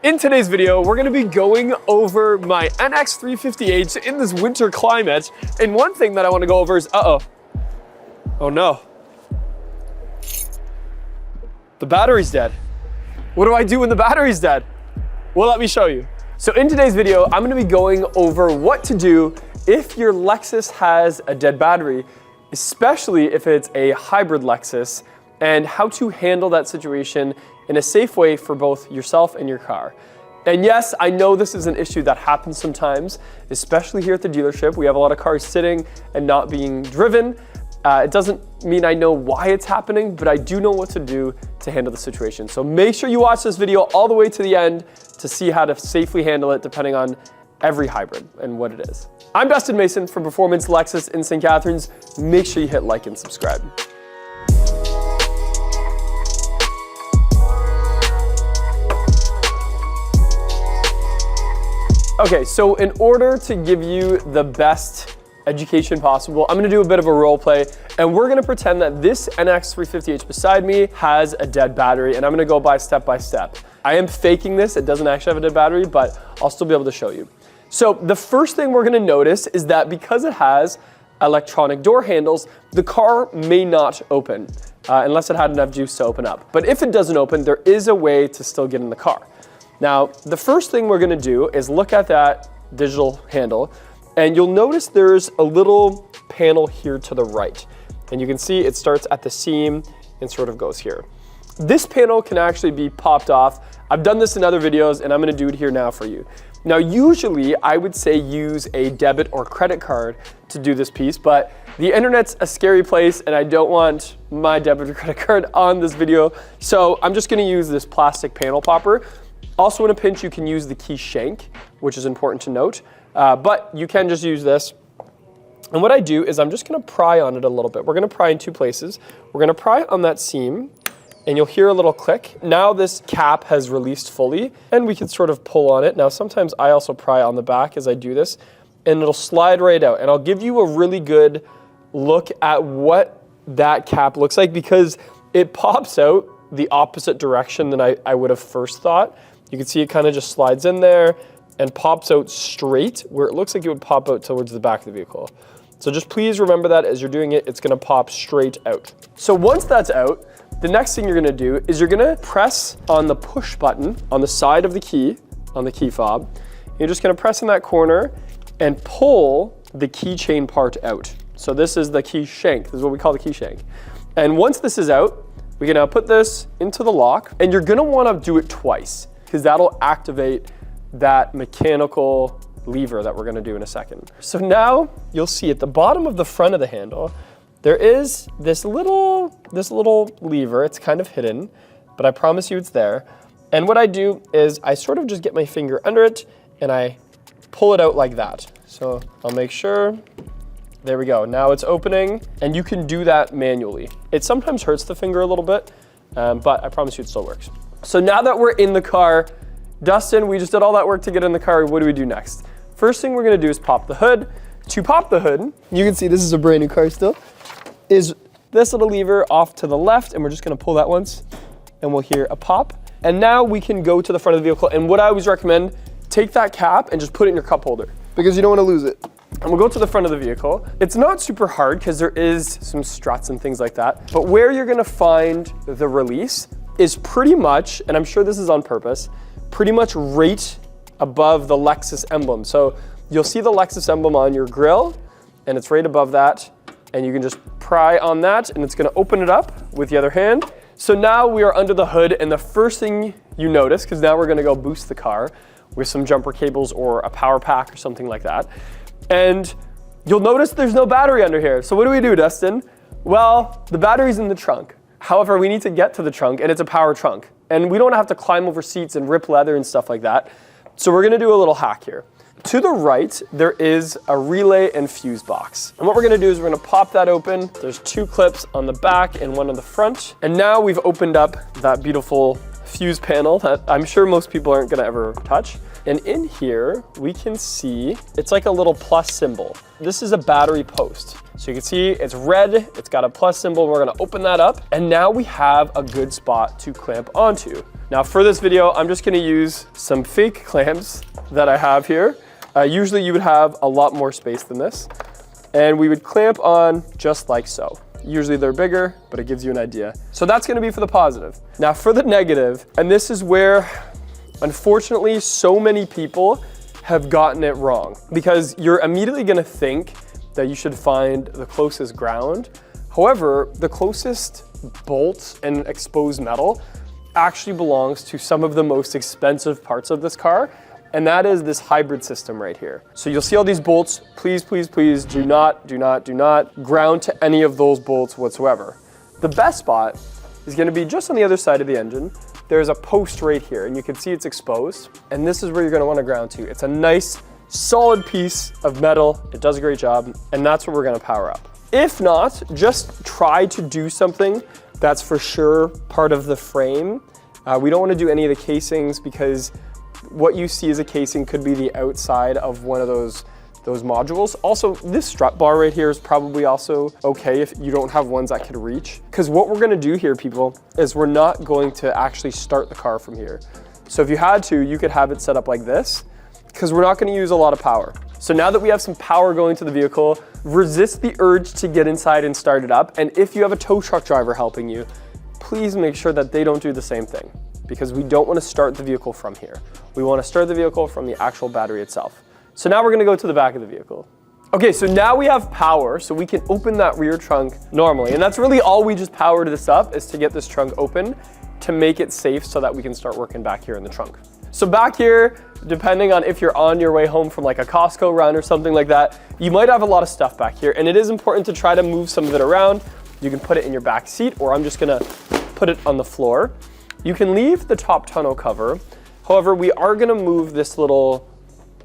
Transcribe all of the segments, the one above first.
In today's video, we're gonna be going over my NX350H in this winter climate. And one thing that I wanna go over is, oh no. The battery's dead. What do I do when the battery's dead? Well, let me show you. So in today's video, I'm gonna be going over what to do if your Lexus has a dead battery, especially if it's a hybrid Lexus, and how to handle that situation in a safe way for both yourself and your car. And yes, I know this is an issue that happens sometimes, especially here at the dealership. We have a lot of cars sitting and not being driven. It doesn't mean I know why it's happening, but I do know what to do to handle the situation. So make sure you watch this video all the way to the end to see how to safely handle it depending on every hybrid and what it is. I'm Dustin Mason from Performance Lexus in St. Catharines. Make sure you hit like and subscribe. Okay, so in order to give you the best education possible, I'm gonna do a bit of a role play, and we're gonna pretend that this NX350H beside me has a dead battery, and I'm gonna go by step. I am faking this, it doesn't actually have a dead battery, but I'll still be able to show you. So the first thing we're gonna notice is that because it has electronic door handles, the car may not open, unless it had enough juice to open up. But if it doesn't open, there is a way to still get in the car. Now, the first thing we're gonna do is look at that digital handle, and you'll notice there's a little panel here to the right. And you can see it starts at the seam and sort of goes here. This panel can actually be popped off. I've done this in other videos, and I'm gonna do it here now for you. Now, usually I would say use a debit or credit card to do this piece, but the internet's a scary place, and I don't want my debit or credit card on this video. So I'm just gonna use this plastic panel popper. Also in a pinch, you can use the key shank, which is important to note, but you can just use this. And what I do is I'm just gonna pry on it a little bit. We're gonna pry in two places. We're gonna pry on that seam, and you'll hear a little click. Now this cap has released fully, and we can sort of pull on it. Now sometimes I also pry on the back as I do this, and it'll slide right out. And I'll give you a really good look at what that cap looks like, because it pops out the opposite direction than I would have first thought. You can see it kind of just slides in there and pops out straight, where it looks like it would pop out towards the back of the vehicle. So just please remember that as you're doing it, it's gonna pop straight out. So once that's out, the next thing you're gonna do is you're gonna press on the push button on the side of the key, on the key fob. You're just gonna press in that corner and pull the keychain part out. So this is the key shank. This is what we call the key shank. And once this is out, we're gonna put this into the lock, and you're gonna wanna do it twice, because that'll activate that mechanical lever that we're gonna do in a second. So now you'll see at the bottom of the front of the handle, there is this little lever. It's kind of hidden, but I promise you it's there. And what I do is I sort of just get my finger under it and I pull it out like that. So I'll make sure. There we go. Now it's opening, and you can do that manually. It sometimes hurts the finger a little bit, but I promise you it still works. So now that we're in the car, Dustin, we just did all that work to get in the car. What do we do next? First thing we're gonna do is pop the hood. To pop the hood, you can see this is a brand new car still, is this little lever off to the left, and we're just gonna pull that once, and we'll hear a pop. And now we can go to the front of the vehicle, and what I always recommend, take that cap and just put it in your cup holder, because you don't wanna lose it. And we'll go to the front of the vehicle. It's not super hard because there is some struts and things like that, but where you're gonna find the release is pretty much, and I'm sure this is on purpose, pretty much right above the Lexus emblem. So you'll see the Lexus emblem on your grille, and it's right above that, and you can just pry on that, and it's gonna open it up with the other hand. So now we are under the hood, and the first thing you notice, because now we're gonna go boost the car with some jumper cables or a power pack or something like that, and you'll notice there's no battery under here. So what do we do, Dustin? Well, the battery's in the trunk. However, we need to get to the trunk, and it's a power trunk. And we don't have to climb over seats and rip leather and stuff like that. So we're gonna do a little hack here. To the right, there is a relay and fuse box. And what we're gonna do is we're gonna pop that open. There's two clips on the back and one on the front. And now we've opened up that beautiful fuse panel that I'm sure most people aren't gonna ever touch. And in here, we can see, it's like a little plus symbol. This is a battery post. So you can see it's red, it's got a plus symbol. We're gonna open that up. And now we have a good spot to clamp onto. Now for this video, I'm just gonna use some fake clamps that I have here. Usually you would have a lot more space than this. And we would clamp on just like so. Usually they're bigger, but it gives you an idea. So that's gonna be for the positive. Now for the negative, and this is where, unfortunately, so many people have gotten it wrong, because you're immediately gonna think that you should find the closest ground. However, the closest bolt and exposed metal actually belongs to some of the most expensive parts of this car, and that is this hybrid system right here. So you'll see all these bolts. Please, please, please do not ground to any of those bolts whatsoever. The best spot is gonna be just on the other side of the engine. There's a post right here, and you can see it's exposed. And this is where you're gonna wanna ground to. It's a nice, solid piece of metal. It does a great job, and that's what we're gonna power up. If not, just try to do something that's for sure part of the frame. We don't wanna do any of the casings, because what you see as a casing could be the outside of one of those modules. Also, this strut bar right here is probably also okay if you don't have ones that could reach. Because what we're gonna do here, people, is we're not going to actually start the car from here. So if you had to, you could have it set up like this, because we're not gonna use a lot of power. So now that we have some power going to the vehicle, resist the urge to get inside and start it up. And if you have a tow truck driver helping you, please make sure that they don't do the same thing, because we don't wanna start the vehicle from here. We wanna start the vehicle from the actual battery itself. So now we're gonna go to the back of the vehicle. Okay, so now we have power, so we can open that rear trunk normally. And that's really all we just powered this up, is to get this trunk open to make it safe so that we can start working back here in the trunk. So back here, depending on if you're on your way home from like a Costco run or something like that, you might have a lot of stuff back here, and it is important to try to move some of it around. You can put it in your back seat, or I'm just gonna put it on the floor. You can leave the top tonneau cover. However, we are gonna move this little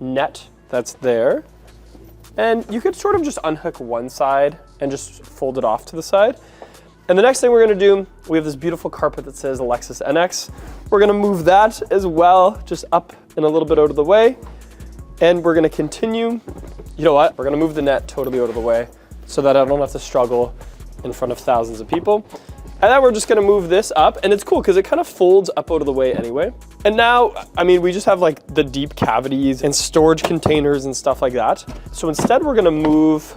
net that's there. And you could sort of just unhook one side and just fold it off to the side. And the next thing we're gonna do, we have this beautiful carpet that says Lexus NX. We're gonna move that as well, just up and a little bit out of the way. And we're gonna continue, you know what? We're gonna move the net totally out of the way so that I don't have to struggle in front of thousands of people. And then we're just gonna move this up, and it's cool because it kind of folds up out of the way anyway. And now, I mean, we just have like the deep cavities and storage containers and stuff like that. So instead we're gonna move,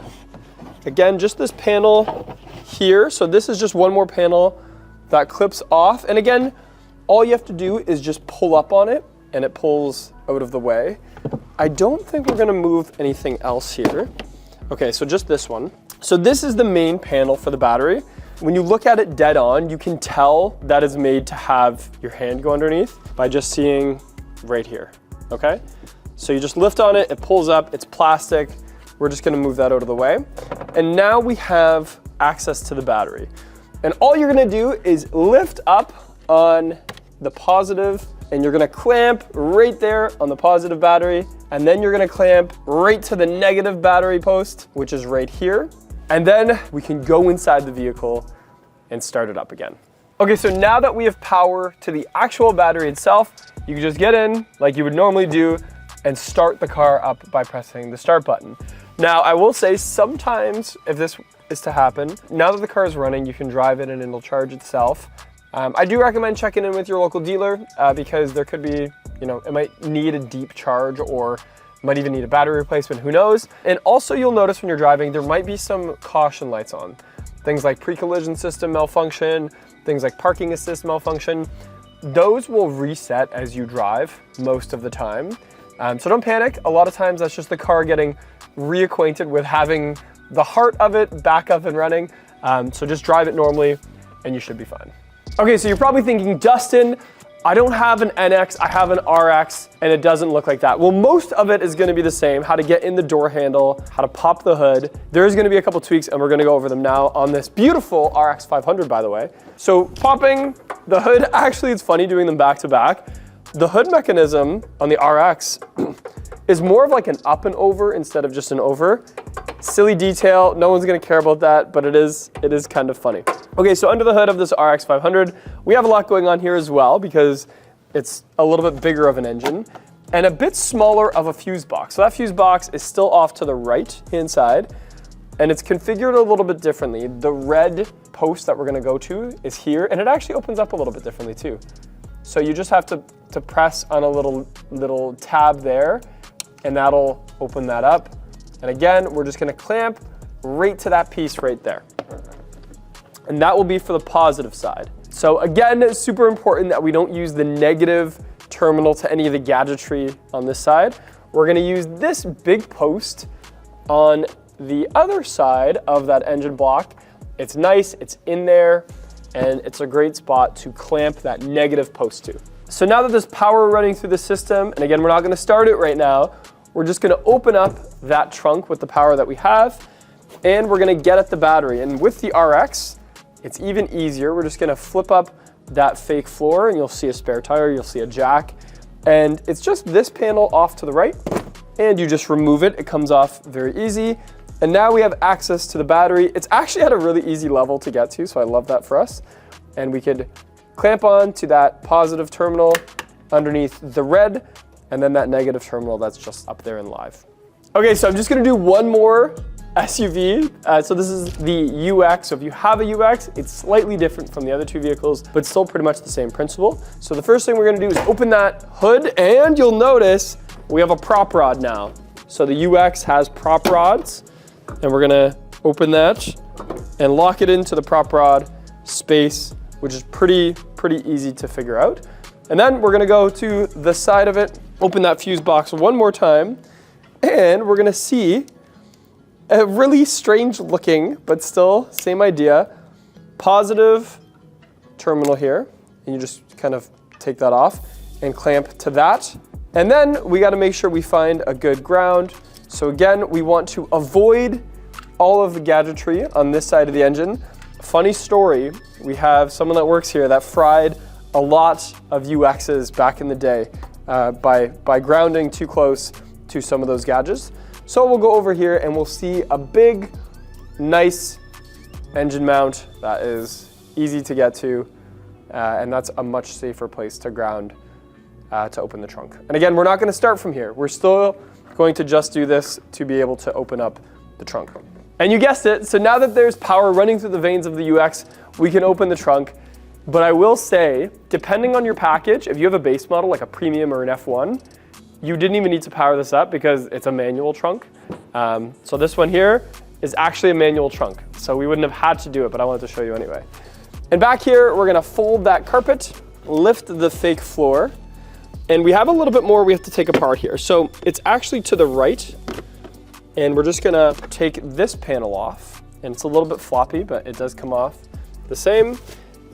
again, just this panel here. So this is just one more panel that clips off. And again, all you have to do is just pull up on it and it pulls out of the way. I don't think we're gonna move anything else here. Okay, so just this one. So this is the main panel for the battery. When you look at it dead on, you can tell that it's made to have your hand go underneath by just seeing right here, okay? So you just lift on it, it pulls up, it's plastic. We're just gonna move that out of the way. And now we have access to the battery. And all you're gonna do is lift up on the positive, and you're gonna clamp right there on the positive battery, and then you're gonna clamp right to the negative battery post, which is right here. And then we can go inside the vehicle and start it up again. Okay, so now that we have power to the actual battery itself, you can just get in like you would normally do and start the car up by pressing the start button. Now, I will say sometimes if this is to happen, now that the car is running, you can drive it and it'll charge itself. I do recommend checking in with your local dealer because there could be, you know, it might need a deep charge, or might even need a battery replacement, who knows? And also you'll notice when you're driving, there might be some caution lights on. Things like pre-collision system malfunction, things like parking assist malfunction. Those will reset as you drive most of the time. So don't panic. A lot of times that's just the car getting reacquainted with having the heart of it back up and running. So just drive it normally and you should be fine. Okay, so you're probably thinking, Dustin, I don't have an NX, I have an RX, and it doesn't look like that. Well, most of it is gonna be the same. How to get in the door handle, how to pop the hood. There's gonna be a couple tweaks, and we're gonna go over them now on this beautiful RX 500, by the way. So popping the hood, actually it's funny doing them back to back. The hood mechanism on the RX is more of like an up and over instead of just an over. Silly detail, no one's gonna care about that, but it is kind of funny. Okay, so under the hood of this RX 500, we have a lot going on here as well because it's a little bit bigger of an engine and a bit smaller of a fuse box. So that fuse box is still off to the right-hand side, and it's configured a little bit differently. The red post that we're gonna go to is here, and it actually opens up a little bit differently too. So you just have to press on a little tab there, and that'll open that up. And again, we're just gonna clamp right to that piece right there. And that will be for the positive side. So again, it's super important that we don't use the negative terminal to any of the gadgetry on this side. We're gonna use this big post on the other side of that engine block. It's nice, it's in there, and it's a great spot to clamp that negative post to. So now that there's power running through the system, and again, we're not gonna start it right now, we're just gonna open up that trunk with the power that we have, and we're gonna get at the battery. And with the RX, it's even easier. We're just gonna flip up that fake floor, and you'll see a spare tire, you'll see a jack, and it's just this panel off to the right, and you just remove it. It comes off very easy. And now we have access to the battery. It's actually at a really easy level to get to, so I love that for us. And we could clamp on to that positive terminal underneath the red, and then that negative terminal that's just up there in live. Okay, so I'm just gonna do one more SUV. So this is the UX. So if you have a UX, it's slightly different from the other two vehicles, but still pretty much the same principle. So the first thing we're gonna do is open that hood, and you'll notice we have a prop rod now. So the UX has prop rods, and we're gonna open that and lock it into the prop rod space, which is pretty easy to figure out. And then we're gonna go to the side of it, open that fuse box one more time, and we're gonna see a really strange looking, but still same idea, positive terminal here. And you just kind of take that off and clamp to that. And then we gotta make sure we find a good ground. So again, we want to avoid all of the gadgetry on this side of the engine. Funny story, we have someone that works here that fried a lot of UXs back in the day by grounding too close to some of those gadgets. So we'll go over here and we'll see a big, nice engine mount that is easy to get to, and that's a much safer place to ground to open the trunk. And again, we're not gonna start from here. We're still going to just do this to be able to open up the trunk. And you guessed it, so now that there's power running through the veins of the UX, we can open the trunk. But I will say, depending on your package, if you have a base model like a premium or an F1, you didn't even need to power this up because it's a manual trunk. So this one here is actually a manual trunk. So we wouldn't have had to do it, but I wanted to show you anyway. And back here, we're gonna fold that carpet, lift the fake floor, and we have a little bit more we have to take apart here. So it's actually to the right, and we're just gonna take this panel off, and it's a little bit floppy, but it does come off the same.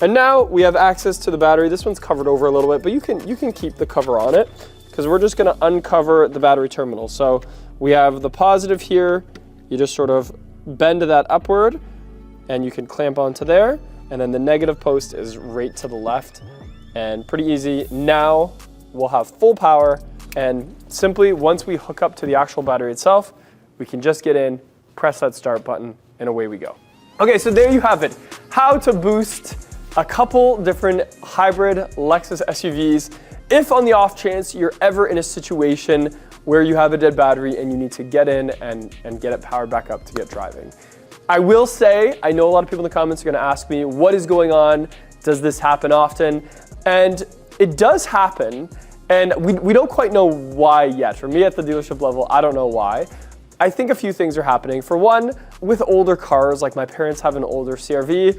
And now we have access to the battery. This one's covered over a little bit, but you can keep the cover on it because we're just gonna uncover the battery terminal. So we have the positive here. You just sort of bend that upward and you can clamp onto there. And then the negative post is right to the left and pretty easy. Now we'll have full power, and simply once we hook up to the actual battery itself, we can just get in, press that start button, and away we go. Okay, so there you have it. How to boost a couple different hybrid Lexus SUVs if on the off chance you're ever in a situation where you have a dead battery and you need to get in and get it powered back up to get driving. I will say, I know a lot of people in the comments are gonna ask me, what is going on? Does this happen often? And it does happen, and we don't quite know why yet. For me at the dealership level, I don't know why. I think a few things are happening. For one, with older cars, like my parents have an older CR-V,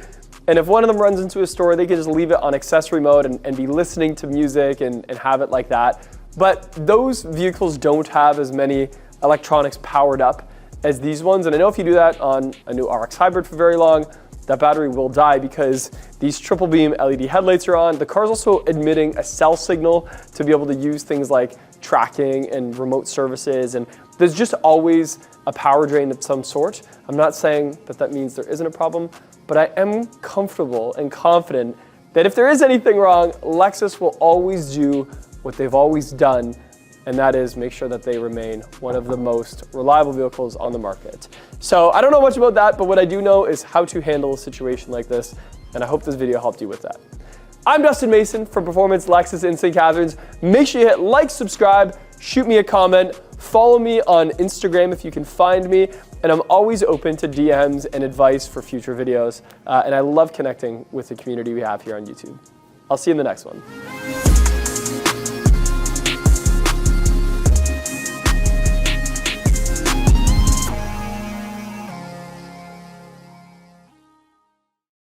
and if one of them runs into a store, they can just leave it on accessory mode and be listening to music and have it like that. But those vehicles don't have as many electronics powered up as these ones. And I know if you do that on a new RX Hybrid for very long, that battery will die because these triple beam LED headlights are on. The car's also emitting a cell signal to be able to use things like tracking and remote services, and there's just always a power drain of some sort. I'm not saying that that means there isn't a problem, but I am comfortable and confident that if there is anything wrong, Lexus will always do what they've always done and that is make sure that they remain one of the most reliable vehicles on the market. So I don't know much about that, but what I do know is how to handle a situation like this, and I hope this video helped you with that. I'm Dustin Mason from Performance Lexus in St. Catharines. Make sure you hit like, subscribe, shoot me a comment, follow me on Instagram if you can find me, and I'm always open to DMs and advice for future videos, and I love connecting with the community we have here on YouTube. I'll see you in the next one.